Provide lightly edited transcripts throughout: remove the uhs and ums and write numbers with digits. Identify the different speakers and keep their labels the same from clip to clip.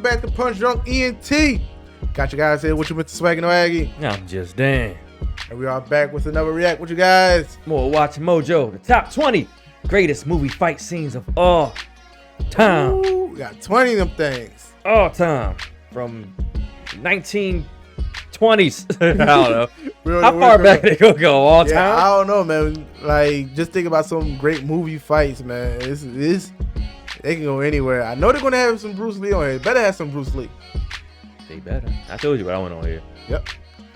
Speaker 1: welcome back to Punch Drunk ENT. Got you guys here with you, Mr. Swag and Waggy.
Speaker 2: I'm just Dan.
Speaker 1: And we are back with another react with you guys.
Speaker 2: More WatchMojo, the top 20 greatest movie fight scenes of all time.
Speaker 1: Ooh, we got 20 of them things.
Speaker 2: All time. From 1920s. I don't know. How far back they gonna go? All time?
Speaker 1: I don't know, man. Like, just think about some great movie fights, man. This they can go anywhere. I know they're gonna have some Bruce Lee on here. Better have some Bruce Lee.
Speaker 2: They better. I told you what I went on here.
Speaker 1: Yep.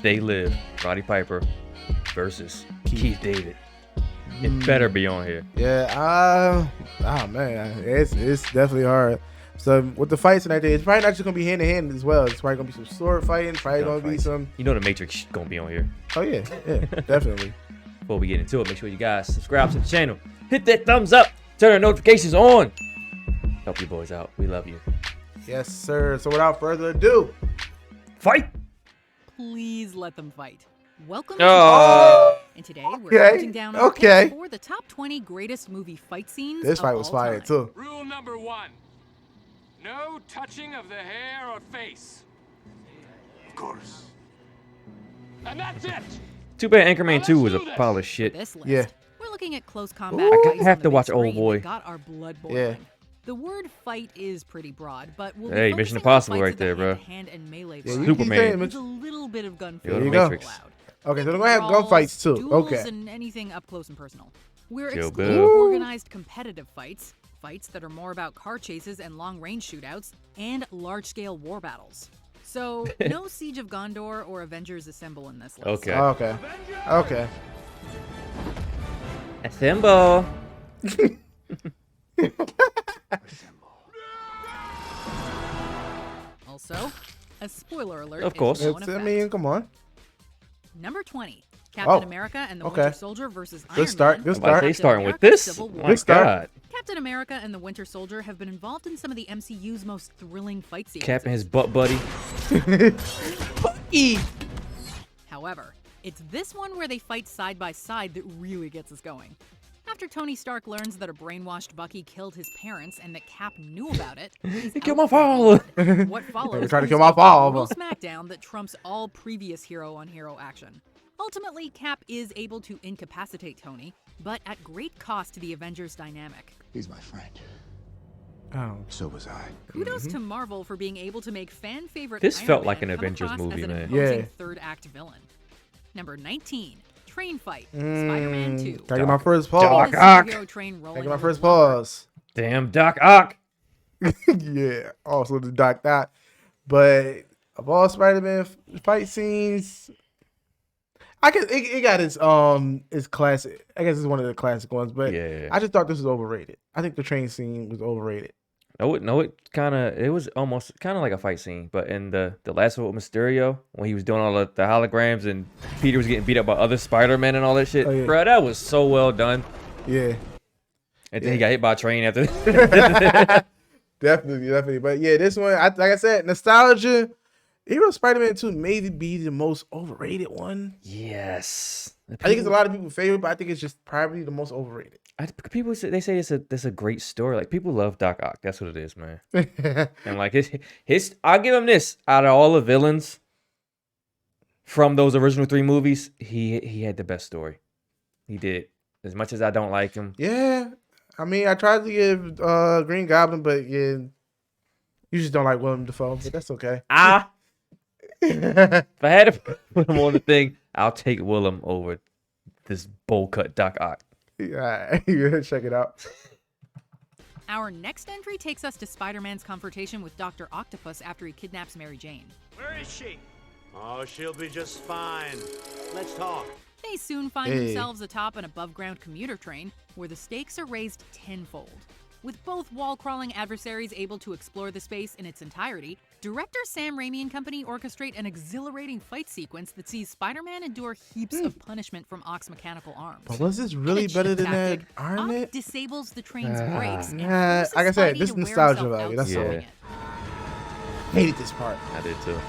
Speaker 2: They Live, Roddy Piper versus Keith David. It better be on here.
Speaker 1: Yeah. Oh man, it's definitely hard. So with the fights tonight, it's probably not just gonna be hand to hand as well. It's probably gonna be some sword fighting. Probably gonna be some.
Speaker 2: You know the Matrix gonna be on here.
Speaker 1: Oh yeah, definitely.
Speaker 2: Before we get into it, make sure you guys subscribe to the channel, hit that thumbs up, turn our notifications on. Help you boys out. We love you.
Speaker 1: Yes, sir. So without further ado,
Speaker 2: fight.
Speaker 3: Please let them fight. Welcome
Speaker 2: Oh.
Speaker 3: to and today we're counting down our picks for the top 20 greatest movie fight scenes.
Speaker 1: This fight was fire too.
Speaker 4: Rule number 1. No touching of the hair or face. Of course. And that's it.
Speaker 2: Too bad Anchorman 2 was a pile of shit.
Speaker 3: This list,
Speaker 1: Yeah.
Speaker 3: we're looking at close combat.
Speaker 2: I have to watch Oldboy.
Speaker 3: Got our blood boiling.
Speaker 1: Yeah.
Speaker 3: The word fight is pretty broad, but we'll
Speaker 2: Hey,
Speaker 3: be
Speaker 2: Mission
Speaker 3: focusing on
Speaker 2: Impossible
Speaker 3: fights
Speaker 2: right
Speaker 3: at
Speaker 2: there,
Speaker 3: the
Speaker 2: bro.
Speaker 3: hand-to-hand and melee
Speaker 1: Yeah,
Speaker 3: variety.
Speaker 1: you keep
Speaker 2: Superman.
Speaker 1: saying,
Speaker 3: With a little bit of gunfight.
Speaker 2: Yo, the
Speaker 1: go.
Speaker 2: Matrix.
Speaker 3: allowed.
Speaker 1: Okay, so they're gonna have
Speaker 3: Brawls,
Speaker 1: gunfights too.
Speaker 3: duels,
Speaker 1: Okay.
Speaker 3: and anything up close and personal. We're
Speaker 2: Kill
Speaker 3: excluding
Speaker 2: Bill.
Speaker 3: organized competitive fights that are more about car chases and long-range shootouts, and large-scale war battles. So, no Siege of Gondor or Avengers Assemble in this list.
Speaker 2: Okay.
Speaker 1: Okay.
Speaker 2: Assemble.
Speaker 3: Also, a spoiler alert.
Speaker 2: Of course.
Speaker 3: is now in
Speaker 1: I
Speaker 3: effect.
Speaker 1: mean, come on.
Speaker 3: Number 20. Captain
Speaker 1: Oh,
Speaker 3: America and the
Speaker 1: okay.
Speaker 3: Winter Soldier versus Iron
Speaker 1: Good start.
Speaker 3: Man.
Speaker 1: Good
Speaker 2: I'm about to say,
Speaker 1: start.
Speaker 3: Captain
Speaker 2: starting with
Speaker 3: America,
Speaker 2: this.
Speaker 3: Civil War.
Speaker 2: My
Speaker 1: Good start.
Speaker 2: God.
Speaker 3: Captain America and the Winter Soldier have been involved in some of the MCU's most thrilling fight sequences.
Speaker 2: Cap and his butt buddy.
Speaker 3: However, it's this one where they fight side by side that really gets us going. After Tony Stark learns that a brainwashed Bucky killed his parents and that Cap knew about it, he's
Speaker 2: Kill
Speaker 3: out
Speaker 2: my
Speaker 3: for
Speaker 2: father.
Speaker 3: blood. What follows
Speaker 1: They're trying to
Speaker 3: is
Speaker 1: kill my
Speaker 3: a
Speaker 1: father.
Speaker 3: brutal smackdown that trumps all previous hero-on-hero action. Ultimately, Cap is able to incapacitate Tony, but at great cost to the Avengers dynamic.
Speaker 5: He's my friend.
Speaker 1: Oh.
Speaker 5: So was I.
Speaker 3: Kudos to Marvel for being able to make fan-favorite
Speaker 2: This
Speaker 3: Iron
Speaker 2: felt
Speaker 3: Man
Speaker 2: like an
Speaker 3: come
Speaker 2: Avengers
Speaker 3: across
Speaker 2: movie,
Speaker 3: as an
Speaker 2: man.
Speaker 3: imposing
Speaker 1: Yeah.
Speaker 3: third-act villain. Number 19, Train Fight, Spider-Man 2.
Speaker 1: Gotta get my first
Speaker 2: Doc
Speaker 1: pause.
Speaker 3: The
Speaker 2: Ock.
Speaker 3: superhero train rolling
Speaker 1: Gotta get my
Speaker 3: over
Speaker 1: first
Speaker 3: the lumber.
Speaker 1: pause.
Speaker 2: Damn Doc Ock.
Speaker 1: Yeah. Also the Doc that. But of all Spider-Man fight scenes, I guess it got its classic. I guess it's one of the classic ones, but
Speaker 2: Yeah.
Speaker 1: I just thought this was overrated. I think the train scene was overrated.
Speaker 2: No, it was almost kind of like a fight scene, but in the last one with Mysterio, when he was doing all the holograms and Peter was getting beat up by other Spider-Man and all that shit,
Speaker 1: Oh, yeah.
Speaker 2: bro, that was so well done.
Speaker 1: Yeah.
Speaker 2: And then he got hit by a train after.
Speaker 1: Definitely. But yeah, this one, like I said, nostalgia. Even Spider-Man 2 may be the most overrated one.
Speaker 2: Yes.
Speaker 1: I think it's a lot of people's favorite, but I think it's just probably the most overrated.
Speaker 2: People say it's a great story. Like, people love Doc Ock. That's what it is, man. And like his I'll give him this. Out of all the villains from those original 3 movies, he had the best story. He did. As much as I don't like him.
Speaker 1: Yeah. I mean, I tried to give Green Goblin, but yeah, you just don't like Willem Dafoe, but that's okay.
Speaker 2: If I had to put him on the thing, I'll take Willem over this bowl cut Doc Ock.
Speaker 1: Yeah, you check it out.
Speaker 3: Our next entry takes us to Spider-Man's confrontation with Dr. Octopus after he kidnaps Mary Jane.
Speaker 6: Where is she? Oh, she'll be just fine. Let's talk.
Speaker 3: They soon find themselves atop an above-ground commuter train where the stakes are raised tenfold. With both wall-crawling adversaries able to explore the space in its entirety, director Sam Raimi and company orchestrate an exhilarating fight sequence that sees Spider-Man endure heaps of punishment from Ock's mechanical arms.
Speaker 1: But was this
Speaker 3: In
Speaker 1: really
Speaker 3: a
Speaker 1: better
Speaker 3: cheap
Speaker 1: than that
Speaker 3: tactic,
Speaker 1: Iron Man?
Speaker 3: Ock disables the train's brakes and
Speaker 1: Nah,
Speaker 3: forces
Speaker 1: like I said,
Speaker 3: Spidey
Speaker 1: this
Speaker 3: to wear
Speaker 1: nostalgia
Speaker 3: himself
Speaker 1: value,
Speaker 3: out
Speaker 1: that's
Speaker 3: solving
Speaker 2: all.
Speaker 3: it.
Speaker 1: Hated this part.
Speaker 2: I did too.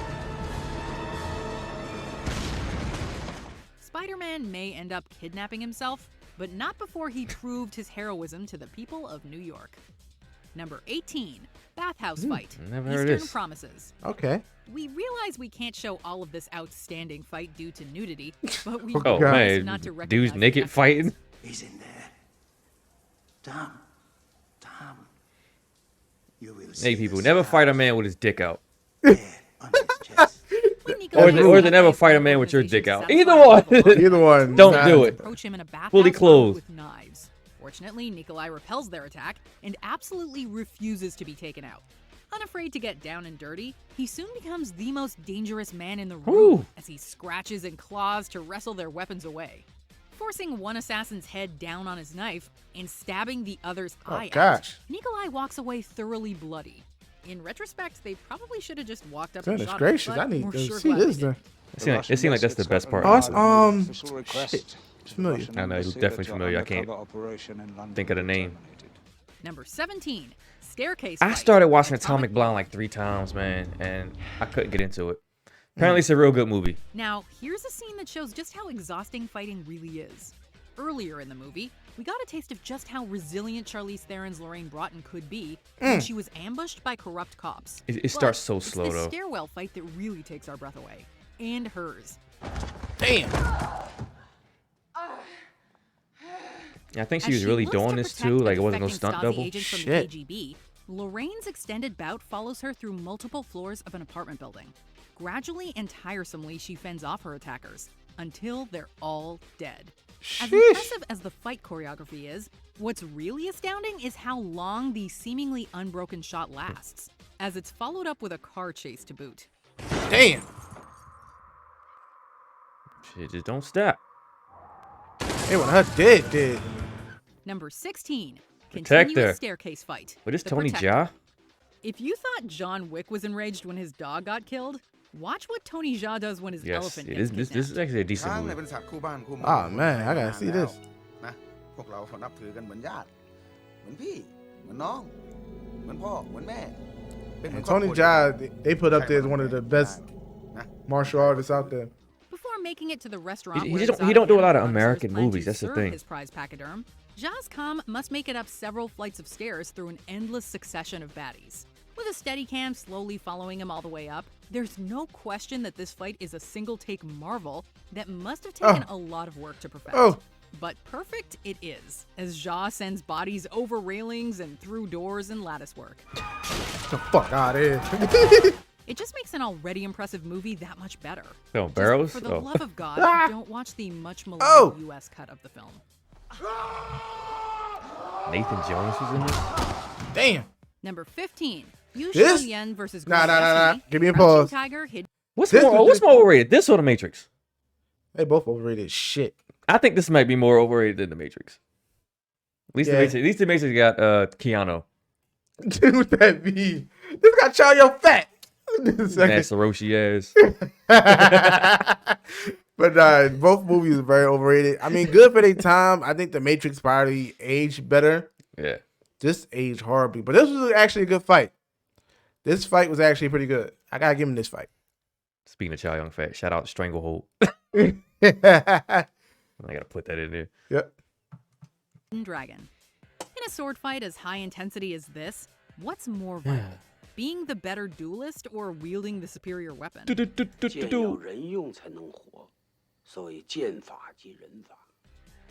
Speaker 3: Spider-Man may end up kidnapping himself, but not before he proved his heroism to the people of New York. Number 18, bathhouse fight.
Speaker 2: never heard of
Speaker 3: Eastern
Speaker 2: this.
Speaker 3: Promises.
Speaker 1: Okay.
Speaker 3: We realize we can't show all of this outstanding fight due to nudity, but we
Speaker 1: Oh,
Speaker 2: Oh
Speaker 3: promise
Speaker 2: man,
Speaker 3: not to
Speaker 2: dudes
Speaker 3: recognize the
Speaker 2: naked
Speaker 3: effort.
Speaker 2: fighting.
Speaker 5: He's in there. Tom. Tom. You will see
Speaker 2: Hey, people,
Speaker 5: the
Speaker 2: never fight a
Speaker 5: scars
Speaker 2: man with his dick out.
Speaker 5: there on his chest.
Speaker 3: When
Speaker 2: Or
Speaker 3: Nikolai
Speaker 2: the- or
Speaker 3: was
Speaker 2: they never
Speaker 3: hired
Speaker 2: fight
Speaker 3: by
Speaker 2: a man with your
Speaker 3: organization
Speaker 2: dick out.
Speaker 3: satisfied
Speaker 2: Either one.
Speaker 3: with the look,
Speaker 1: Either one.
Speaker 2: Don't
Speaker 1: Nah.
Speaker 2: do it.
Speaker 3: approach him in a bathhouse
Speaker 2: Fully
Speaker 3: armed
Speaker 2: clothed.
Speaker 3: with knives. Fortunately, Nikolai repels their attack and absolutely refuses to be taken out. Unafraid to get down and dirty, he soon becomes the most dangerous man in the room
Speaker 2: Ooh.
Speaker 3: as he scratches and claws to wrestle their weapons away, forcing one assassin's head down on his knife and stabbing the other's eye out.
Speaker 1: Gosh.
Speaker 3: Nikolai walks away thoroughly bloody. In retrospect, they probably should have just walked up
Speaker 1: Goodness
Speaker 3: and shot
Speaker 1: gracious,
Speaker 3: him, but
Speaker 1: I need
Speaker 3: we're
Speaker 1: to
Speaker 3: sure
Speaker 1: see
Speaker 3: glad they
Speaker 1: this.
Speaker 3: didn't.
Speaker 1: Then.
Speaker 2: It seemed like that's the best part.
Speaker 1: Oh, it's, shit. It's familiar.
Speaker 2: I know, it's definitely familiar. I can't think of the name.
Speaker 3: Number 17, staircase
Speaker 2: I
Speaker 3: fight.
Speaker 2: started watching Atomic Blonde like 3 times, man, and I couldn't get into it. Apparently, it's a real good movie.
Speaker 3: Now, here's a scene that shows just how exhausting fighting really is. Earlier in the movie, we got a taste of just how resilient Charlize Theron's Lorraine Broughton could be when she was ambushed by corrupt cops.
Speaker 2: It starts so
Speaker 3: But
Speaker 2: slow,
Speaker 3: it's the
Speaker 2: though.
Speaker 3: stairwell fight that really takes our breath away. And hers.
Speaker 1: Damn.
Speaker 2: Yeah, I think she
Speaker 3: As
Speaker 2: was really
Speaker 3: looks to
Speaker 2: doing this
Speaker 3: protect
Speaker 2: too.
Speaker 3: a
Speaker 2: Like it wasn't no
Speaker 3: defecting
Speaker 2: stunt
Speaker 3: Stasi
Speaker 2: double.
Speaker 3: agent from
Speaker 1: Shit.
Speaker 3: the KGB, Lorraine's extended bout follows her through multiple floors of an apartment building. Gradually and tiresomely, she fends off her attackers until they're all dead. As
Speaker 1: Sheesh.
Speaker 3: impressive as the fight choreography is, what's really astounding is how long the seemingly unbroken shot lasts, as it's followed up with a car chase to boot.
Speaker 1: Damn.
Speaker 2: Shit, just don't stop.
Speaker 1: Hey, when her did.
Speaker 3: Number 16,
Speaker 2: Protect
Speaker 3: continuous
Speaker 2: her.
Speaker 3: staircase fight.
Speaker 2: But it's
Speaker 3: The
Speaker 2: Tony
Speaker 3: Protector.
Speaker 2: Jaa.
Speaker 3: If you thought John Wick was enraged when his dog got killed, watch what Tony Jaa does when his
Speaker 2: Yes,
Speaker 3: elephant
Speaker 2: it
Speaker 3: gets
Speaker 2: is. This is
Speaker 3: kidnapped.
Speaker 2: actually a decent
Speaker 7: ช้างเนี่ย
Speaker 2: movie.
Speaker 7: เป็นสัตว์คู่บ้านคู่เมือง
Speaker 1: Oh man, I gotta see this.
Speaker 7: นะพวกเรานับถือกันเหมือนญาติเหมือนพี่เหมือนน้องเหมือนพ่อเหมือนแม่เป็นเหมือน
Speaker 1: And
Speaker 7: ครอบค
Speaker 1: Tony
Speaker 7: รัวเดียวกัน
Speaker 1: Jaa, they put up there as one of the best
Speaker 7: นะ
Speaker 1: martial artists out there.
Speaker 3: Before making it to the restaurant,
Speaker 2: He
Speaker 3: where
Speaker 2: just don't- he
Speaker 3: exotic
Speaker 2: don't do a lot of
Speaker 3: animal
Speaker 2: American
Speaker 3: officers plan
Speaker 2: movies,
Speaker 3: to
Speaker 2: that's the
Speaker 3: serve
Speaker 2: thing.
Speaker 3: His prize pachyderm, Jaa's Calm must make it up several flights of stairs through an endless succession of baddies. With a steady cam slowly following him all the way up, there's no question that this fight is a single take marvel that must have taken a lot of work to perfect.
Speaker 1: Oh.
Speaker 3: But perfect it is, as Jaa sends bodies over railings and through doors and latticework.
Speaker 1: The fuck out of here.
Speaker 3: It just makes an already impressive movie that much better.
Speaker 2: Oh,
Speaker 3: Just
Speaker 2: barrels?
Speaker 3: For the
Speaker 2: Oh.
Speaker 3: love of God, don't watch the much maligned
Speaker 1: Oh.
Speaker 3: US cut of the film.
Speaker 2: Nathan Jones was in this.
Speaker 1: Damn.
Speaker 3: Number 15, Yu
Speaker 1: This?
Speaker 3: Xiaolian versus
Speaker 1: Nah,
Speaker 3: Green
Speaker 1: nah, nah, nah.
Speaker 3: Destiny.
Speaker 1: Give me a
Speaker 3: Crouching
Speaker 1: pause.
Speaker 3: Tiger, hid.
Speaker 2: What's
Speaker 1: This
Speaker 2: more?
Speaker 1: was
Speaker 2: What's
Speaker 1: just-
Speaker 2: more overrated? This or The Matrix?
Speaker 1: They both overrated shit.
Speaker 2: I think this might be more overrated than The Matrix. At least
Speaker 1: Yeah.
Speaker 2: the Matrix got Keanu.
Speaker 1: What that mean? This got Chow Yo fat.
Speaker 2: That's Hiroshi ass.
Speaker 1: But both movies are very overrated. I mean, good for their time. I think The Matrix probably aged better.
Speaker 2: Yeah.
Speaker 1: This aged horribly. But this was actually a good fight. This fight was actually pretty good. I gotta give him this fight.
Speaker 2: Speaking of Chow Yun Fat, shout out to Stranglehold.
Speaker 1: Yep.
Speaker 2: I gotta put that in there.
Speaker 3: Dragon. In a sword fight as high intensity as this, what's more vital? Being the better duelist or wielding the superior weapon?
Speaker 5: 剑要人用才能活，所以剑法即人法。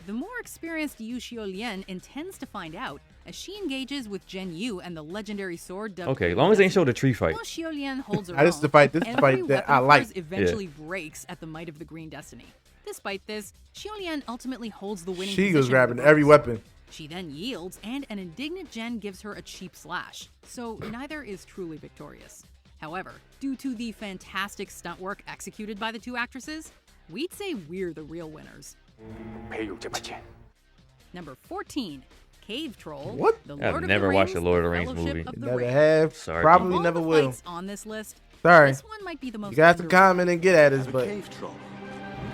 Speaker 3: The more experienced Yu Xiaolian intends to find out as she engages with Zhen Yu and the legendary sword dubbed
Speaker 2: Okay, as long as they ain't show the tree fight.
Speaker 3: While Xiaolian holds her
Speaker 1: This is the fight- this is the
Speaker 3: every
Speaker 1: fight that I
Speaker 3: weapon
Speaker 1: like.
Speaker 3: of hers eventually breaks at the might of the Green Destiny. Despite this, Xiaolian ultimately holds the winning
Speaker 1: She
Speaker 3: position
Speaker 1: was
Speaker 3: with
Speaker 1: grabbing
Speaker 3: the
Speaker 1: every
Speaker 3: ropes.
Speaker 1: weapon.
Speaker 3: She then yields, and an indignant Jen gives her a cheap slash, so neither is truly victorious. However, due to the fantastic stunt work executed by the two actresses, we'd say we're the real winners.
Speaker 5: 没有这把剑。
Speaker 3: Number 14, Cave Troll.
Speaker 1: What?
Speaker 3: The
Speaker 2: I've
Speaker 3: Lord of
Speaker 2: never
Speaker 3: the
Speaker 2: watched
Speaker 3: Rings,
Speaker 2: a Lord of the
Speaker 3: the
Speaker 2: Rings
Speaker 3: Fellowship
Speaker 2: movie.
Speaker 3: of the
Speaker 1: Never
Speaker 3: Ring.
Speaker 1: have.
Speaker 2: Sorry,
Speaker 1: Probably
Speaker 3: Of all
Speaker 1: never
Speaker 3: the
Speaker 1: will.
Speaker 3: fights on this list,
Speaker 1: Sorry.
Speaker 3: this one might be the most
Speaker 1: You got to
Speaker 3: underrated.
Speaker 1: comment and get at us, but
Speaker 5: Cave troll.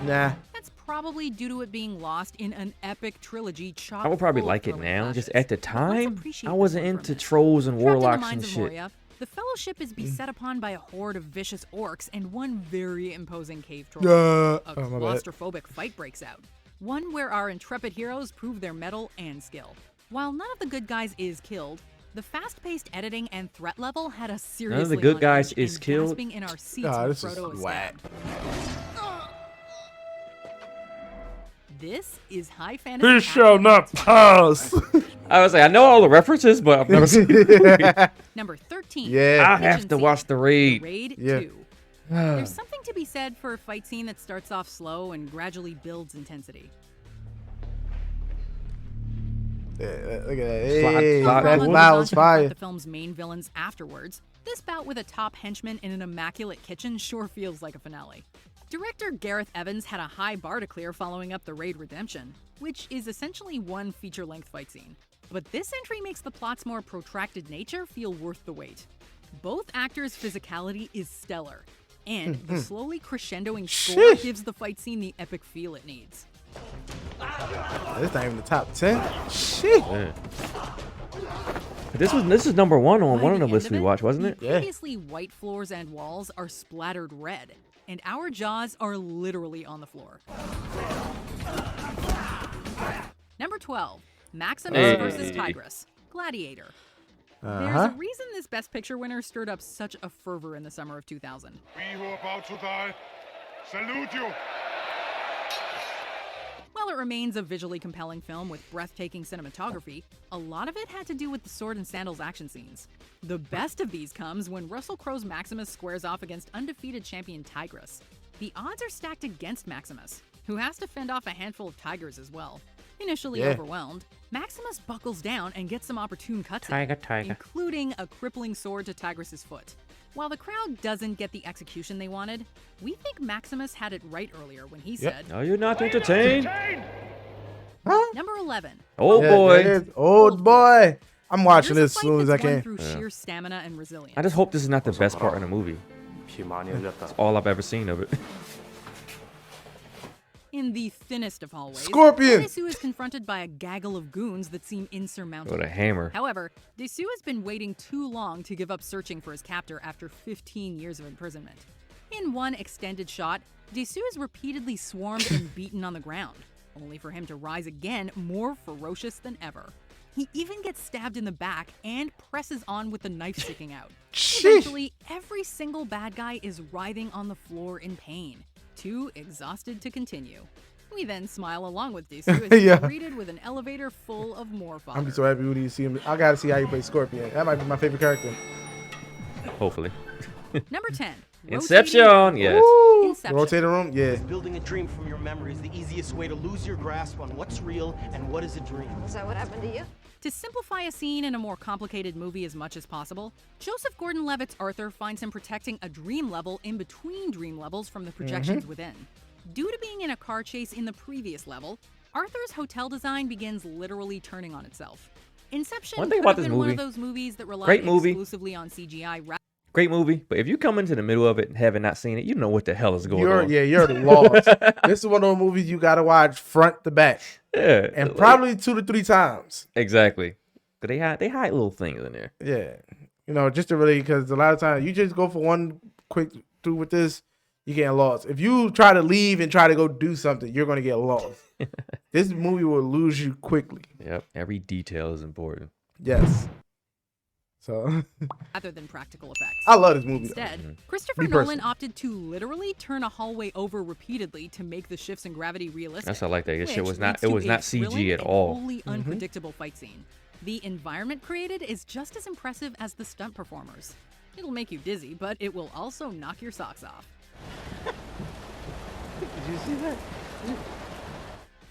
Speaker 1: nah.
Speaker 3: That's probably due to it being lost in an epic trilogy chock
Speaker 2: I would probably
Speaker 3: full of
Speaker 2: like it
Speaker 3: thrilling
Speaker 2: now. Just
Speaker 3: clashes.
Speaker 2: at the
Speaker 3: But let's
Speaker 2: time,
Speaker 3: appreciate
Speaker 2: I
Speaker 3: this
Speaker 2: wasn't
Speaker 3: one for a
Speaker 2: into
Speaker 3: minute.
Speaker 2: trolls and
Speaker 3: Trapped in the
Speaker 2: warlocks and
Speaker 3: mines of
Speaker 2: shit.
Speaker 3: Moria, the Fellowship is beset upon by a horde of vicious orcs and one very imposing cave troll. A
Speaker 1: Oh, my bad.
Speaker 3: claustrophobic fight breaks out. One where our intrepid heroes prove their mettle and skill. While none of the good guys is killed, The fast-paced editing and threat level had us
Speaker 2: None
Speaker 3: seriously
Speaker 2: of the good
Speaker 3: on
Speaker 2: guys
Speaker 3: edge
Speaker 2: is
Speaker 3: and
Speaker 2: killed.
Speaker 3: gasping in our seats
Speaker 1: Ah,
Speaker 3: when
Speaker 1: this is
Speaker 3: Frodo is
Speaker 1: whack.
Speaker 3: stabbed. This is high fantasy.
Speaker 1: He
Speaker 3: action
Speaker 1: shall not
Speaker 3: that's
Speaker 1: pass.
Speaker 2: I was like, I know all the references, but I've never seen it.
Speaker 3: Number 13.
Speaker 1: Yeah.
Speaker 2: I have
Speaker 3: Kitchen
Speaker 2: to
Speaker 3: scene.
Speaker 2: watch the raid.
Speaker 3: Raid
Speaker 1: Yeah.
Speaker 3: 2. There's something to be said for a fight scene that starts off slow and gradually builds intensity.
Speaker 1: Yeah, look at that.
Speaker 2: Slide-
Speaker 1: Hey,
Speaker 2: slide
Speaker 1: that
Speaker 2: forward.
Speaker 3: Goes
Speaker 1: loud
Speaker 3: on
Speaker 1: was
Speaker 3: to confront
Speaker 1: fire.
Speaker 3: the film's main villains afterwards. This bout with a top henchman in an immaculate kitchen sure feels like a finale. Director Gareth Evans had a high bar to clear following up the Raid Redemption, which is essentially one feature-length fight scene. But this entry makes the plot's more protracted nature feel worth the wait. Both actors' physicality is stellar, and the slowly crescendoing score
Speaker 1: Sheesh.
Speaker 3: gives the fight scene the epic feel it needs.
Speaker 1: This not even the top 10. Shit.
Speaker 2: Yeah. This is number one on
Speaker 3: By
Speaker 2: one of
Speaker 3: the
Speaker 2: the lists
Speaker 3: end
Speaker 2: we
Speaker 3: of
Speaker 2: watched, wasn't
Speaker 3: the
Speaker 2: it?
Speaker 1: Yeah.
Speaker 3: Previously white floors and walls are splattered red, and our jaws are literally on the floor. Number 12, Maximus
Speaker 2: Hey.
Speaker 3: versus Tigress, Gladiator. There's
Speaker 1: Uh-huh.
Speaker 3: a reason this Best Picture winner stirred up such a fervor in the summer of 2000.
Speaker 8: We who are about to die, salute you.
Speaker 3: While it remains a visually compelling film with breathtaking cinematography, a lot of it had to do with the sword and sandals action scenes. The best of these comes when Russell Crowe's Maximus squares off against undefeated champion Tigress. The odds are stacked against Maximus, who has to fend off a handful of tigers as well. Initially
Speaker 1: Yeah.
Speaker 3: overwhelmed, Maximus buckles down and gets some opportune cuts in,
Speaker 2: Tiger.
Speaker 3: including a crippling sword to Tigress's foot. While the crowd doesn't get the execution they wanted, we think Maximus had it right earlier when he said,
Speaker 2: Are you not entertained?
Speaker 3: Number 11.
Speaker 2: Oh
Speaker 1: Yeah,
Speaker 2: boy.
Speaker 1: there it is. Old boy. I'm watching
Speaker 3: Here's
Speaker 1: this
Speaker 3: a
Speaker 1: as
Speaker 3: fight
Speaker 1: soon as I
Speaker 3: that's won
Speaker 1: can.
Speaker 3: through sheer stamina and resilience.
Speaker 2: I just hope this is not the best part in the movie. That's all I've ever seen of it.
Speaker 3: In the thinnest of hallways,
Speaker 1: Scorpion!
Speaker 3: Dessous is confronted by a gaggle of goons that seem insurmountable.
Speaker 2: With a hammer.
Speaker 3: However, Dessous has been waiting too long to give up searching for his captor after 15 years of imprisonment. In one extended shot, Dessous is repeatedly swarmed and beaten on the ground, only for him to rise again more ferocious than ever. He even gets stabbed in the back and presses on with the knife sticking out.
Speaker 1: Sheesh.
Speaker 3: Eventually, every single bad guy is writhing on the floor in pain, too exhausted to continue. We then smile along with Dessous as he's
Speaker 1: Yeah.
Speaker 3: greeted with an elevator full of more fodder.
Speaker 1: I'm so happy when you see him. I gotta see how you play Scorpion. That might be my favorite character.
Speaker 2: Hopefully.
Speaker 3: Number 10.
Speaker 2: Inception. Yes.
Speaker 1: Woo!
Speaker 3: Inception.
Speaker 1: Rotator room? Yeah.
Speaker 9: Building a dream from your memory is the easiest way to lose your grasp on what's real and what is a dream.
Speaker 10: Is that what happened to you?
Speaker 3: To simplify a scene in a more complicated movie as much as possible, Joseph Gordon-Levitt's Arthur finds him protecting a dream level in between dream levels from the projections within. Due to being in a car chase in the previous level, Arthur's hotel design begins literally turning on itself. Inception
Speaker 2: One thing
Speaker 3: could
Speaker 2: about
Speaker 3: have
Speaker 2: this
Speaker 3: been one of
Speaker 2: movie-
Speaker 3: those movies that rely
Speaker 2: Great movie.
Speaker 3: exclusively on CGI
Speaker 2: Great movie, but if you come into the middle of it and haven't not seen it, you know what the hell is going on.
Speaker 1: You're lost. This is one of those movies you gotta watch front to back.
Speaker 2: Yeah.
Speaker 1: And
Speaker 2: like-
Speaker 1: probably 2 to 3 times.
Speaker 2: Exactly. But they hide little things in there.
Speaker 1: Yeah. You know, just to really, because a lot of times you just go for one quick through with this, you're getting lost. If you try to leave and try to go do something, you're going to get lost. This movie will lose you quickly.
Speaker 2: Yep. Every detail is important.
Speaker 1: Yes. So,
Speaker 3: rather than practical effects.
Speaker 1: I love this movie.
Speaker 3: Instead, Christopher
Speaker 1: Me
Speaker 3: Nolan
Speaker 1: personally.
Speaker 3: opted to literally turn a hallway over repeatedly to make the shifts in gravity realistic.
Speaker 2: That's how I like that. This shit
Speaker 3: which
Speaker 2: was not.
Speaker 3: leads
Speaker 2: It
Speaker 3: to
Speaker 2: was
Speaker 3: a
Speaker 2: not CG
Speaker 3: thrilling
Speaker 2: at
Speaker 3: and
Speaker 2: all.
Speaker 3: Wholly unpredictable fight scene. The environment created is just as impressive as the stunt performers. It'll make you dizzy, but it will also knock your socks off.
Speaker 1: Did you see that?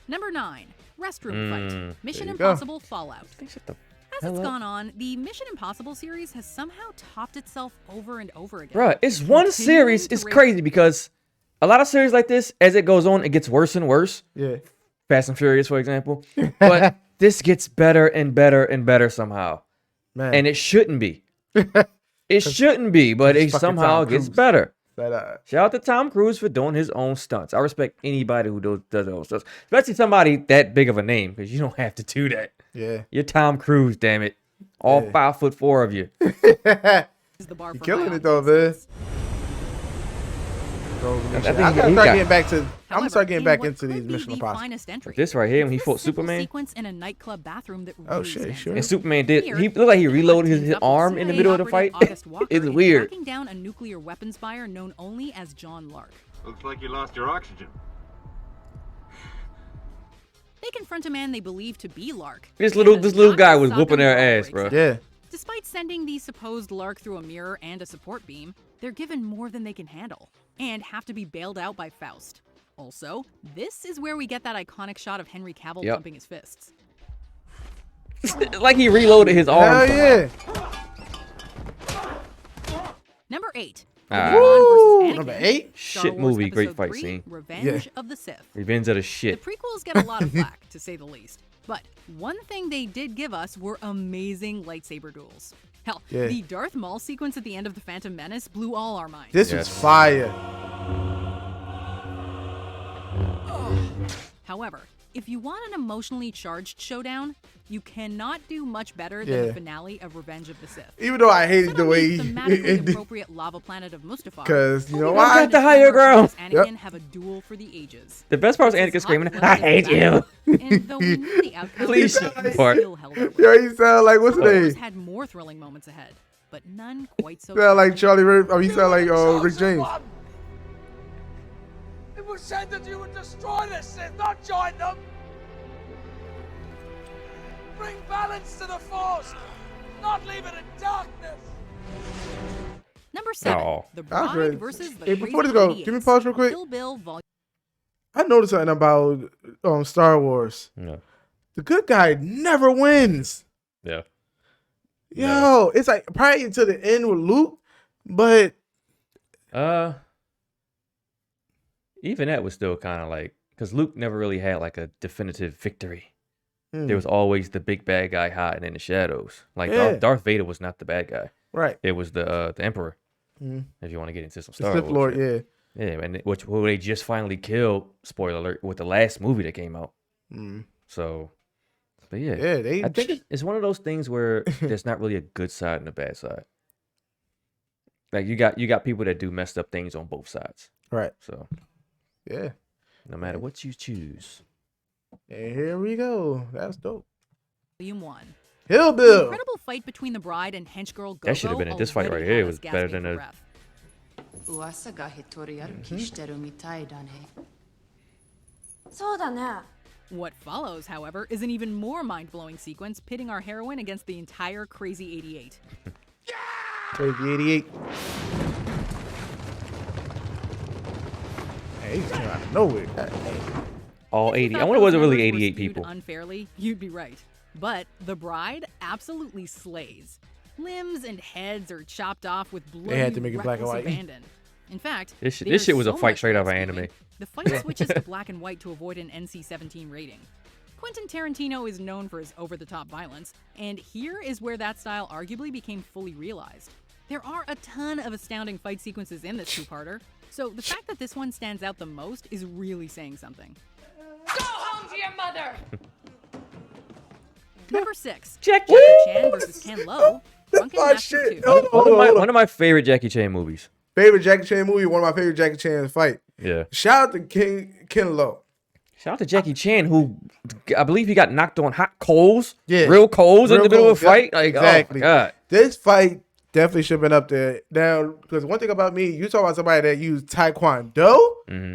Speaker 3: Number 9, restroom fight.
Speaker 2: there
Speaker 3: Mission
Speaker 1: you go.
Speaker 3: Impossible Fallout.
Speaker 2: Shut the
Speaker 3: As
Speaker 2: hell
Speaker 3: it's
Speaker 2: up.
Speaker 3: gone on, the Mission Impossible series has somehow topped itself over and over again.
Speaker 2: Bruh, it's one
Speaker 3: continuing
Speaker 2: series.
Speaker 3: to
Speaker 2: It's
Speaker 3: raise-
Speaker 2: crazy because a lot of series like this, as it goes on, it gets worse and worse.
Speaker 1: Yeah.
Speaker 2: Fast and Furious, for example. But this gets better and better and better somehow.
Speaker 1: Man.
Speaker 2: And it shouldn't be. It shouldn't be, but it
Speaker 1: fucking
Speaker 2: somehow
Speaker 1: Tom
Speaker 2: gets
Speaker 1: Cruise.
Speaker 2: better.
Speaker 1: That,
Speaker 2: Shout out to Tom Cruise for doing his own stunts. I respect anybody who does those stunts, especially somebody that big of a name, because you don't have to do that.
Speaker 1: yeah.
Speaker 2: You're Tom Cruise, damn it. All 5'4" of you.
Speaker 3: Is the bar
Speaker 1: You're
Speaker 3: for
Speaker 1: killing
Speaker 3: high
Speaker 1: it though,
Speaker 3: octane
Speaker 1: man.
Speaker 3: stunts.
Speaker 1: I'm
Speaker 2: think
Speaker 1: gonna
Speaker 2: he
Speaker 1: start
Speaker 2: got-
Speaker 1: getting back to. I'm
Speaker 3: However,
Speaker 1: gonna start getting
Speaker 3: in
Speaker 1: back
Speaker 3: what
Speaker 1: into these
Speaker 3: could be
Speaker 1: Mission
Speaker 3: the
Speaker 1: Impossible.
Speaker 3: finest entry,
Speaker 2: Like this right here, when he
Speaker 3: it's
Speaker 2: fought
Speaker 3: this simple
Speaker 2: Superman.
Speaker 3: sequence in a nightclub bathroom that
Speaker 1: Oh
Speaker 3: really
Speaker 1: shit,
Speaker 3: stands
Speaker 1: sure.
Speaker 3: out.
Speaker 2: And Superman did.
Speaker 3: Here,
Speaker 2: He looked like he
Speaker 3: Hemlock
Speaker 2: reloaded his
Speaker 3: teams up with
Speaker 2: arm in the
Speaker 3: CIA
Speaker 2: middle of the fight.
Speaker 3: operative August Walker
Speaker 2: It's
Speaker 3: in
Speaker 2: weird.
Speaker 3: tracking down a nuclear weapons buyer known only as John Lark.
Speaker 8: Looks like you lost your oxygen.
Speaker 3: They confront a man they believe to be Lark.
Speaker 2: This
Speaker 3: and
Speaker 2: little
Speaker 3: does
Speaker 2: little
Speaker 3: not
Speaker 2: guy was
Speaker 3: sock
Speaker 2: whooping
Speaker 3: him
Speaker 2: their
Speaker 3: while
Speaker 2: ass,
Speaker 3: breaks
Speaker 2: bro.
Speaker 3: out.
Speaker 1: Yeah.
Speaker 3: Despite sending the supposed Lark through a mirror and a support beam, they're given more than they can handle and have to be bailed out by Faust. Also, this is where we get that iconic shot of Henry Cavill
Speaker 2: Yep.
Speaker 3: pumping his fists.
Speaker 2: Like he reloaded his arm.
Speaker 1: Hell yeah.
Speaker 3: Number 8.
Speaker 2: Ah.
Speaker 1: Woo!
Speaker 3: Obi-Wan versus
Speaker 1: Number
Speaker 3: Anakin,
Speaker 1: 8.
Speaker 3: Star
Speaker 2: Shit
Speaker 3: Wars
Speaker 2: movie, great
Speaker 3: Episode
Speaker 2: fight
Speaker 3: 3,
Speaker 2: scene.
Speaker 3: Revenge
Speaker 1: Yeah.
Speaker 3: of the Sith.
Speaker 2: Revenge of the
Speaker 3: The
Speaker 2: shit.
Speaker 3: prequels get a lot of flack, to say the least. But one thing they did give us were amazing lightsaber duels. Hell,
Speaker 1: Yeah.
Speaker 3: the Darth Maul sequence at the end of The Phantom Menace blew all our minds.
Speaker 1: This was fire.
Speaker 3: However, if you want an emotionally charged showdown, you cannot do much better than the
Speaker 1: Yeah.
Speaker 3: finale of Revenge of the Sith.
Speaker 1: Even though I hated
Speaker 3: Set
Speaker 1: the
Speaker 3: on
Speaker 1: way
Speaker 3: the
Speaker 1: he
Speaker 3: thematically
Speaker 1: ended.
Speaker 3: appropriate lava planet of Mustafar,
Speaker 1: 'Cause you know
Speaker 3: Obi-Wan
Speaker 1: why?
Speaker 3: and
Speaker 2: Got the higher
Speaker 3: Skywalker
Speaker 2: ground.
Speaker 3: versus
Speaker 1: Yep.
Speaker 3: Anakin have a duel for the ages.
Speaker 2: The best part was
Speaker 3: It's
Speaker 2: Anakin
Speaker 3: hot
Speaker 2: screaming,
Speaker 3: blood
Speaker 2: "I
Speaker 3: is
Speaker 2: hate you."
Speaker 3: badass, And though we knew the outcome,
Speaker 2: Please
Speaker 3: the
Speaker 2: shut
Speaker 3: fans
Speaker 2: the
Speaker 3: still held their
Speaker 1: Yo,
Speaker 3: weight.
Speaker 1: he sound like what's his
Speaker 3: Star Wars
Speaker 1: name?
Speaker 3: had more thrilling moments ahead, but none quite so.
Speaker 1: Sound like
Speaker 3: tragic.
Speaker 1: Charlie. I mean, he sound like Rick James.
Speaker 10: It was said that you would destroy the Sith, not join them! Bring balance to the Force, not leave it in darkness!
Speaker 3: Number 7,
Speaker 2: Oh.
Speaker 3: The
Speaker 1: That was
Speaker 3: Bride
Speaker 1: great.
Speaker 3: versus the
Speaker 1: Hey, before this
Speaker 3: Crazy
Speaker 1: go, give me
Speaker 3: 88s.
Speaker 1: pause real quick.
Speaker 3: Kill Bill Vol.
Speaker 1: I noticed something about Star Wars.
Speaker 2: Yeah.
Speaker 1: The good guy never wins.
Speaker 2: Yeah.
Speaker 1: Yo, it's like probably until the end with Luke, but
Speaker 2: Even that was still kind of like, because Luke never really had like a definitive victory.
Speaker 1: hmm,
Speaker 2: There was always the big bad guy hiding in the shadows. Like
Speaker 1: Yeah.
Speaker 2: Darth Vader was not the bad guy.
Speaker 1: right.
Speaker 2: It was the Emperor.
Speaker 1: Mhm.
Speaker 2: If you want to get into some
Speaker 1: The
Speaker 2: Star
Speaker 1: Sith
Speaker 2: Wars
Speaker 1: Lord,
Speaker 2: shit.
Speaker 1: yeah.
Speaker 2: Yeah, and who they just finally killed, spoiler alert, with the last movie that came out.
Speaker 1: Mm.
Speaker 2: So, but yeah.
Speaker 1: Yeah, they
Speaker 2: I think it's one of those things where there's not really a good side and a bad side. Like you got people that do messed up things on both sides.
Speaker 1: right.
Speaker 2: So
Speaker 1: Yeah.
Speaker 2: no matter what you choose.
Speaker 1: And here we go. That's dope.
Speaker 3: Volume 1.
Speaker 1: Hill
Speaker 3: The
Speaker 1: Bill.
Speaker 3: incredible fight between the bride and hench girl Gogo
Speaker 2: That should have been in this fight
Speaker 3: already
Speaker 2: right here.
Speaker 3: had
Speaker 2: It
Speaker 3: us
Speaker 2: was better
Speaker 3: gasping
Speaker 2: than
Speaker 3: for
Speaker 2: a
Speaker 3: breath.
Speaker 11: 噂が一人歩きしてるみたいだね。
Speaker 12: そうだね。
Speaker 3: What follows, however, is an even more mind-blowing sequence pitting our heroine against the entire Crazy 88.
Speaker 1: Crazy 88. Hey, he just came out of nowhere. God dang.
Speaker 2: All
Speaker 3: If you
Speaker 2: 80. I
Speaker 3: thought
Speaker 2: wonder
Speaker 3: those
Speaker 2: was it really
Speaker 3: numbers were
Speaker 2: 88
Speaker 3: skewed
Speaker 2: people?
Speaker 3: Unfairly, you'd be right. But the bride absolutely slays. Limbs and heads are chopped off with bloody,
Speaker 1: had to make it black and
Speaker 3: reckless
Speaker 1: white.
Speaker 3: abandon. In fact,
Speaker 2: This shit
Speaker 3: there's
Speaker 2: was a
Speaker 3: so
Speaker 2: fight
Speaker 3: much
Speaker 2: straight out of
Speaker 3: red
Speaker 2: anime.
Speaker 3: skewing, The fight switches to black and white to avoid an NC-17 rating. Quentin Tarantino is known for his over-the-top violence, and here is where that style arguably became fully realized. There are a ton of astounding fight sequences in this two-parter, so the fact that this one stands out the most is really saying something.
Speaker 11: Go home to your mother!
Speaker 3: Number 6,
Speaker 2: Jackie
Speaker 3: Chan versus Ken Lo. Drunken
Speaker 1: my
Speaker 3: Master
Speaker 1: shit.
Speaker 3: 2.
Speaker 1: Hold on.
Speaker 2: One of my favorite Jackie Chan movies.
Speaker 1: Favorite Jackie Chan movie, one of my favorite Jackie Chan fight.
Speaker 2: Yeah.
Speaker 1: Shout out to Ken Lo.
Speaker 2: Shout out to Jackie Chan, who I believe he got knocked on hot coals.
Speaker 1: Yeah.
Speaker 2: Real coals in
Speaker 1: Real
Speaker 2: the middle
Speaker 1: coals,
Speaker 2: of a fight.
Speaker 1: yeah.
Speaker 2: Like,
Speaker 1: Exactly.
Speaker 2: oh my God.
Speaker 1: This fight definitely should have been up there. Now, because one thing about me, you talk about somebody that used Taekwondo,
Speaker 2: Mm-hmm.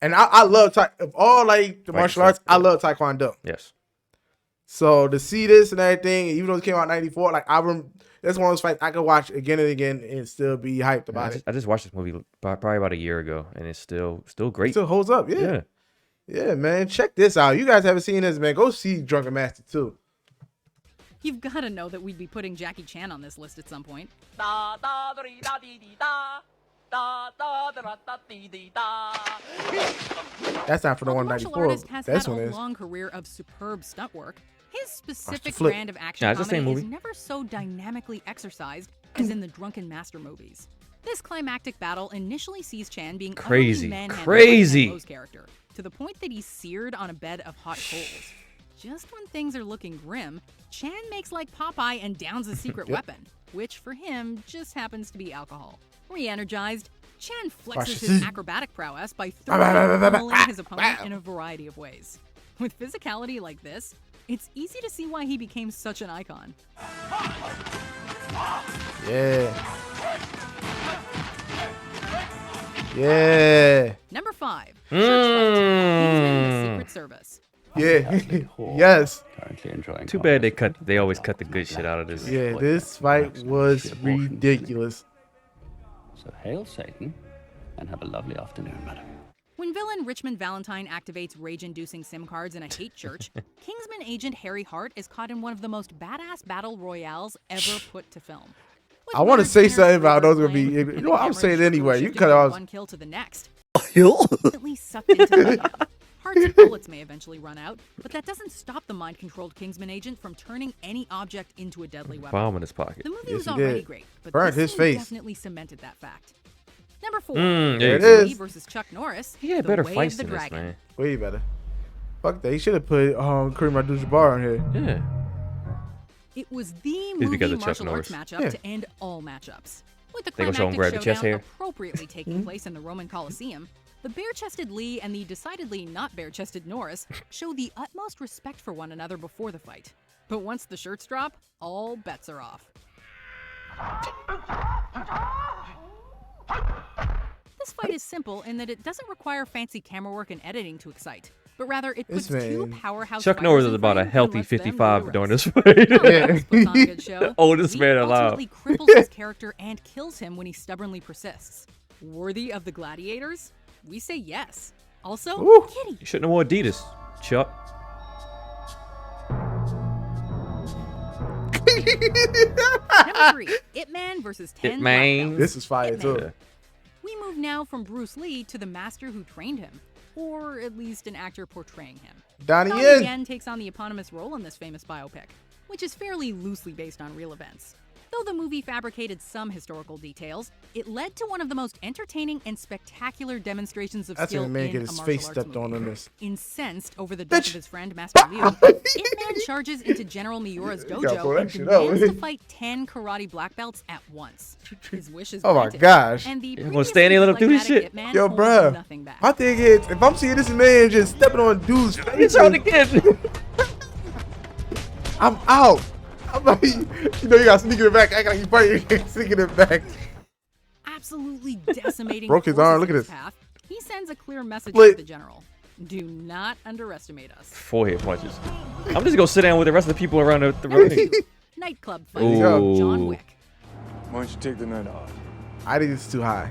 Speaker 1: and I love of all like the
Speaker 2: Right,
Speaker 1: martial arts, I love Taekwondo.
Speaker 2: Yes.
Speaker 1: So to see this and everything, even though it came out in '94, like that's one of those fights I could watch again and again and still be hyped about it.
Speaker 2: I just watched this movie probably about a year ago, and it's still
Speaker 1: It
Speaker 2: great.
Speaker 1: still holds up, yeah. Yeah, man. Check this out. You guys haven't seen this, man. Go see Drunken Master 2.
Speaker 3: You've got to know that we'd be putting Jackie Chan on this list at some point.
Speaker 1: That's not for the
Speaker 3: While
Speaker 1: one
Speaker 3: the martial
Speaker 1: '94.
Speaker 3: artist has
Speaker 1: This
Speaker 3: had
Speaker 1: one
Speaker 3: a
Speaker 1: is.
Speaker 3: long career of superb stunt work, his specific
Speaker 1: flip.
Speaker 3: brand of action
Speaker 2: Yeah, it's the same
Speaker 3: comedy is
Speaker 2: movie.
Speaker 3: never so dynamically exercised as in the Drunken Master movies. This climactic battle initially sees Chan being
Speaker 2: Crazy.
Speaker 3: utterly manhandled
Speaker 2: Crazy.
Speaker 3: by Ken Lo's character, to the point that he's seared on a bed of hot coals. Just when things are looking grim, Chan makes like Popeye and downs a secret weapon, which for him just happens to be alcohol. Re-energized, Chan
Speaker 1: Watch
Speaker 3: flexes
Speaker 1: this.
Speaker 3: his acrobatic prowess by throwing and pummeling his opponent in a variety of ways. With physicality like this, it's easy to see why he became such an icon.
Speaker 1: Yeah. Yeah.
Speaker 3: Number 5. Church Fight. Kingsman and the Secret Service.
Speaker 1: Yeah. Yes.
Speaker 2: Too bad they always cut the good shit out of this.
Speaker 1: Yeah, this fight was ridiculous.
Speaker 13: So hail Satan, and have a lovely afternoon, madam.
Speaker 3: When villain Richmond Valentine activates rage-inducing SIM cards in a hate church, Kingsman agent Harry Hart is caught in one of the most badass battle royales ever put to film. With
Speaker 1: I want to
Speaker 3: Leonard
Speaker 1: say
Speaker 3: Skinner's
Speaker 1: something about those.
Speaker 3: river
Speaker 1: Gonna be.
Speaker 3: flame
Speaker 1: You
Speaker 3: and
Speaker 1: know what?
Speaker 3: the
Speaker 1: I'm saying it
Speaker 3: camera
Speaker 1: anyway. You
Speaker 3: shifting
Speaker 1: cut
Speaker 3: from
Speaker 1: off.
Speaker 3: one kill to the next. Instantly sucked into the fight. Hart's bullets may eventually run out, but that doesn't stop the mind-controlled Kingsman agent from turning any object into a deadly weapon.
Speaker 2: Bomb in his pocket.
Speaker 3: The movie
Speaker 1: Yes,
Speaker 3: was
Speaker 1: he
Speaker 3: already
Speaker 1: did.
Speaker 3: great, but
Speaker 1: Burned
Speaker 3: this
Speaker 1: his
Speaker 3: scene
Speaker 1: face.
Speaker 3: definitely cemented that fact. Number 4.
Speaker 1: There it
Speaker 3: Bruce Lee
Speaker 1: is.
Speaker 3: versus Chuck Norris.
Speaker 2: He had
Speaker 3: The
Speaker 2: better
Speaker 3: Way of
Speaker 2: fights
Speaker 3: the
Speaker 2: than this,
Speaker 3: Dragon.
Speaker 2: man.
Speaker 1: Way better. Fuck that. He should have put Kareem Abdul-Jabbar on here.
Speaker 2: Yeah.
Speaker 3: It was the
Speaker 2: It's
Speaker 3: movie
Speaker 2: because of Chuck
Speaker 3: martial arts
Speaker 2: Norris.
Speaker 3: matchup
Speaker 1: Yeah.
Speaker 3: to end all matchups. With the
Speaker 2: They gonna show him
Speaker 3: climactic
Speaker 2: grab the chest
Speaker 3: showdown
Speaker 2: hair?
Speaker 3: appropriately taking place in the Roman Colosseum, the bare-chested Lee and the decidedly not bare-chested Norris show the utmost respect for one another before the fight. But once the shirts drop, all bets are off. This fight is simple in that it doesn't require fancy camera work and editing to excite, but rather it puts
Speaker 1: This
Speaker 3: two
Speaker 1: man-
Speaker 3: powerhouse
Speaker 2: Chuck
Speaker 3: fighters
Speaker 2: Norris
Speaker 3: in
Speaker 2: is about a
Speaker 3: frame and
Speaker 2: healthy
Speaker 3: lets them do the
Speaker 2: 55 during
Speaker 3: rest.
Speaker 2: this fight.
Speaker 3: Norris puts on a good show.
Speaker 2: Oldest
Speaker 3: Lee
Speaker 2: man alive.
Speaker 3: ultimately cripples his character and kills him when he stubbornly persists. Worthy of the gladiators? We say yes. Also,
Speaker 1: Ooh.
Speaker 3: Kitty.
Speaker 2: You shouldn't have worn Adidas, Chuck.
Speaker 3: Number 3, Ip Man versus 10
Speaker 2: Ip
Speaker 3: black
Speaker 2: Man.
Speaker 3: belts.
Speaker 1: This is fire
Speaker 3: Ip Man.
Speaker 1: too.
Speaker 3: We move now from Bruce Lee to the master who trained him, or at least an actor portraying him.
Speaker 1: Donnie
Speaker 3: Donnie
Speaker 1: Yen.
Speaker 3: Yen takes on the eponymous role in this famous biopic, which is fairly loosely based on real events. Though the movie fabricated some historical details, it led to one of the most entertaining and spectacular demonstrations of
Speaker 1: That's
Speaker 3: skill
Speaker 1: when the man
Speaker 3: in
Speaker 1: get
Speaker 3: a
Speaker 1: his
Speaker 3: martial
Speaker 1: face
Speaker 3: arts
Speaker 1: stepped on
Speaker 3: movie.
Speaker 1: in this.
Speaker 3: Incensed over the death of his friend Master Liu, Ip Man charges into General Miura's
Speaker 1: You gotta pull
Speaker 3: dojo
Speaker 1: that
Speaker 3: and
Speaker 1: shit out.
Speaker 3: demands to fight 10 karate black belts at once. His wish is
Speaker 1: Oh my
Speaker 3: granted,
Speaker 1: gosh.
Speaker 3: and the
Speaker 2: You gonna stand there and let him do this
Speaker 3: previously
Speaker 2: shit?
Speaker 3: phlegmatic Ip Man
Speaker 1: Yo,
Speaker 3: holds
Speaker 1: bruh.
Speaker 3: nothing back.
Speaker 1: My thing is, if I'm seeing this man just stepping on dude's face,
Speaker 2: It's on again.
Speaker 1: I'm out. I'm like, you know, you gotta sneak it back. I gotta keep fighting. Sneaking it back.
Speaker 3: Absolutely decimating
Speaker 1: Broke his
Speaker 3: forces
Speaker 1: arm, look
Speaker 3: in
Speaker 1: at
Speaker 3: his
Speaker 1: this.
Speaker 3: path, he sends a clear message
Speaker 1: Split.
Speaker 3: to the general. Do not underestimate us.
Speaker 2: Forehead punches. I'm just gonna sit down with the rest of the people around the ring.
Speaker 3: Nightclub fight.
Speaker 2: Ooh.
Speaker 3: John Wick.
Speaker 8: Why don't you take the night off?
Speaker 1: I think it's too high.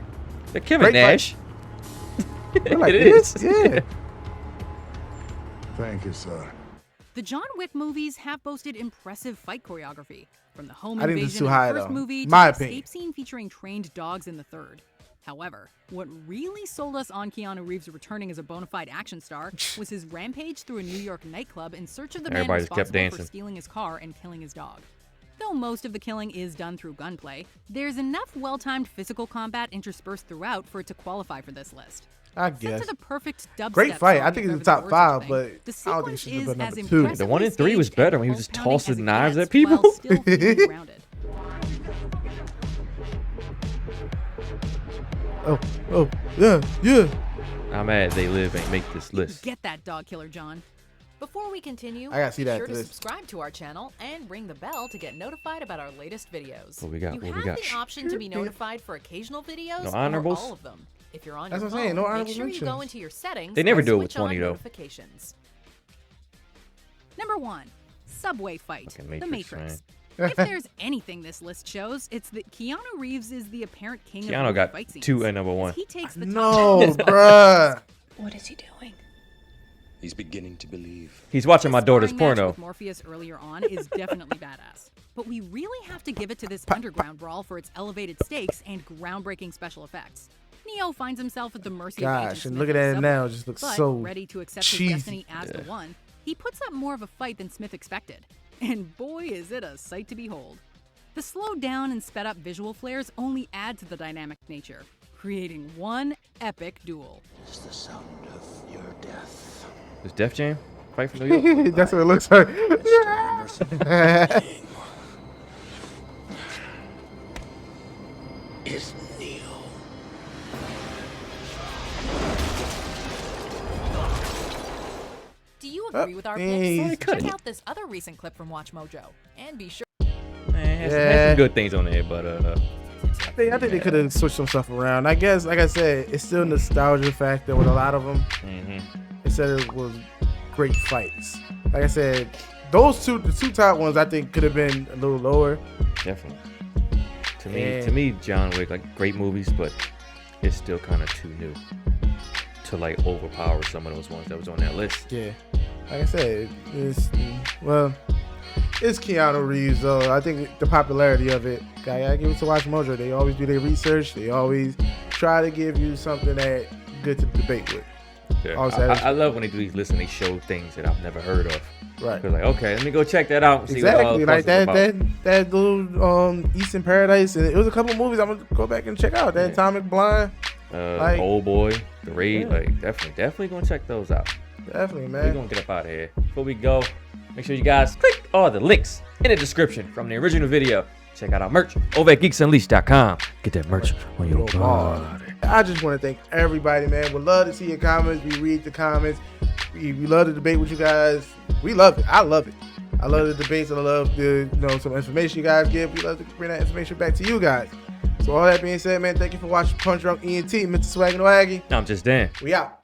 Speaker 2: They're Kevin
Speaker 1: Great fight.
Speaker 2: Nash.
Speaker 1: We're like
Speaker 2: It
Speaker 1: this?
Speaker 2: is.
Speaker 1: Yeah.
Speaker 8: Thank you, sir.
Speaker 3: The John Wick movies have boasted impressive fight choreography, from the home
Speaker 1: I think
Speaker 3: invasion
Speaker 1: it's too
Speaker 3: in
Speaker 1: high,
Speaker 3: the first
Speaker 1: though.
Speaker 3: movie to
Speaker 1: My
Speaker 3: the
Speaker 1: opinion.
Speaker 3: escape scene featuring trained dogs in the third. However, what really sold us on Keanu Reeves returning as a bona fide action star was his rampage through a New York nightclub in search of the man
Speaker 2: Everybody just kept
Speaker 3: responsible for
Speaker 2: dancing.
Speaker 3: stealing his car and killing his dog. Though most of the killing is done through gunplay, there's enough well-timed physical combat interspersed throughout for it to
Speaker 1: I
Speaker 3: Set
Speaker 1: guess.
Speaker 3: to the perfect dubstep
Speaker 1: Great fight.
Speaker 3: song,
Speaker 1: I think
Speaker 3: if
Speaker 1: it's the
Speaker 3: ever
Speaker 1: top
Speaker 3: the words are
Speaker 1: 5,
Speaker 3: thing.
Speaker 1: but
Speaker 3: The
Speaker 1: I don't think it
Speaker 3: sequence
Speaker 1: should have
Speaker 3: is
Speaker 1: been
Speaker 3: as
Speaker 1: number 2.
Speaker 2: The one in 3 was
Speaker 3: staged
Speaker 2: better
Speaker 3: and
Speaker 2: when he was just
Speaker 3: pulse-pounding
Speaker 2: tossing
Speaker 3: as it
Speaker 2: knives
Speaker 3: gets
Speaker 2: at people.
Speaker 3: while still feeling grounded.
Speaker 1: Oh, yeah, yeah.
Speaker 2: I'm mad they live ain't make this list.
Speaker 3: Get that dog killer, John.
Speaker 14: Before we continue,
Speaker 1: I gotta see
Speaker 14: be
Speaker 1: that
Speaker 14: sure to
Speaker 1: list.
Speaker 14: subscribe to our channel and ring the bell to get notified about our latest videos.
Speaker 2: What we got?
Speaker 14: You
Speaker 2: What we
Speaker 14: have
Speaker 2: got?
Speaker 14: the option to be notified for occasional videos
Speaker 2: No
Speaker 14: or
Speaker 2: honorables?
Speaker 14: all of them. If you're on
Speaker 1: That's
Speaker 14: your
Speaker 1: what I'm saying,
Speaker 14: phone,
Speaker 1: no
Speaker 14: make
Speaker 1: honorable
Speaker 14: sure you go
Speaker 1: mentions.
Speaker 14: into your settings
Speaker 2: They never
Speaker 14: and
Speaker 2: do it with
Speaker 14: switch on
Speaker 2: 20 though.
Speaker 14: notifications.
Speaker 3: Number 1, Subway Fight,
Speaker 2: Fucking
Speaker 3: The
Speaker 2: Matrix,
Speaker 3: Matrix.
Speaker 1: man.
Speaker 3: If there's anything this list shows, it's that Keanu Reeves is the apparent king of
Speaker 2: Keanu
Speaker 3: movie
Speaker 2: got
Speaker 3: fight scenes.
Speaker 2: 2 at number 1.
Speaker 3: He takes the
Speaker 1: No,
Speaker 3: top
Speaker 1: bruh.
Speaker 12: What is he doing?
Speaker 15: He's beginning to believe.
Speaker 2: He's watching my
Speaker 3: His
Speaker 2: daughter's
Speaker 3: sparring match
Speaker 2: porno.
Speaker 3: with Morpheus earlier on is definitely badass. But we really have to give it to this underground brawl for its elevated stakes and groundbreaking special effects. Neo finds himself at the mercy of Agent
Speaker 1: Gosh, and
Speaker 3: Smith
Speaker 1: looking
Speaker 3: the
Speaker 1: at it
Speaker 3: subway,
Speaker 1: now, it just looks
Speaker 3: but
Speaker 1: so
Speaker 3: ready to accept
Speaker 1: cheesy.
Speaker 3: his destiny as the one. He puts up more of a fight than Smith expected, and boy is it a sight to behold. The slowed down and sped up visual flares only add to the dynamic nature, creating one epic duel.
Speaker 5: It's the sound of your death.
Speaker 2: Is Def Jam fight from New York?
Speaker 1: That's what it looks like.
Speaker 5: Is Neo.
Speaker 3: agree with our
Speaker 1: Hey.
Speaker 3: picks, check out this other recent clip from WatchMojo. And be sure.
Speaker 2: Has some good things on there, but
Speaker 1: I think they could have switched some stuff around. I guess, like I said, it's still nostalgia factor with a lot of them. Instead it was great fights. Like I said, the two top ones I think could have been a little lower.
Speaker 2: Definitely. To me, John Wick, like great movies, but it's still kind of too new to like overpower some of those ones that was on that list.
Speaker 1: Yeah, like I said, it's Keanu Reeves though. I think the popularity of it, I gotta give it to WatchMojo. They always do their research. They always try to give you something that good to debate with.
Speaker 2: Yeah. I love when they do these lists and they show things that I've never heard of.
Speaker 1: Right.
Speaker 2: Cause like, okay, let me go check that out and see
Speaker 1: Exactly.
Speaker 2: what all the
Speaker 1: Like
Speaker 2: fuss is about.
Speaker 1: that little Eastern Paradise, and it was a couple movies I'm gonna go back and check out. That Atomic Blonde,
Speaker 2: Oldboy, The Raid, like definitely gonna check those out.
Speaker 1: Definitely, man.
Speaker 2: We're gonna get up out of here. Before we go, make sure you guys click all the links in the description from the original video. Check out our merch over at geeksunleashed.com. Get that merch on your body.
Speaker 1: I just want to thank everybody, man. Would love to see your comments. We read the comments. We love to debate with you guys. We love it. I love it. I love the debates. I love the some information you guys give. We love to bring that information back to you guys. So all that being said, man, thank you for watching PunchDrunk ENT, Mr. Swag and Waggy.
Speaker 2: I'm just Dan.
Speaker 1: We out.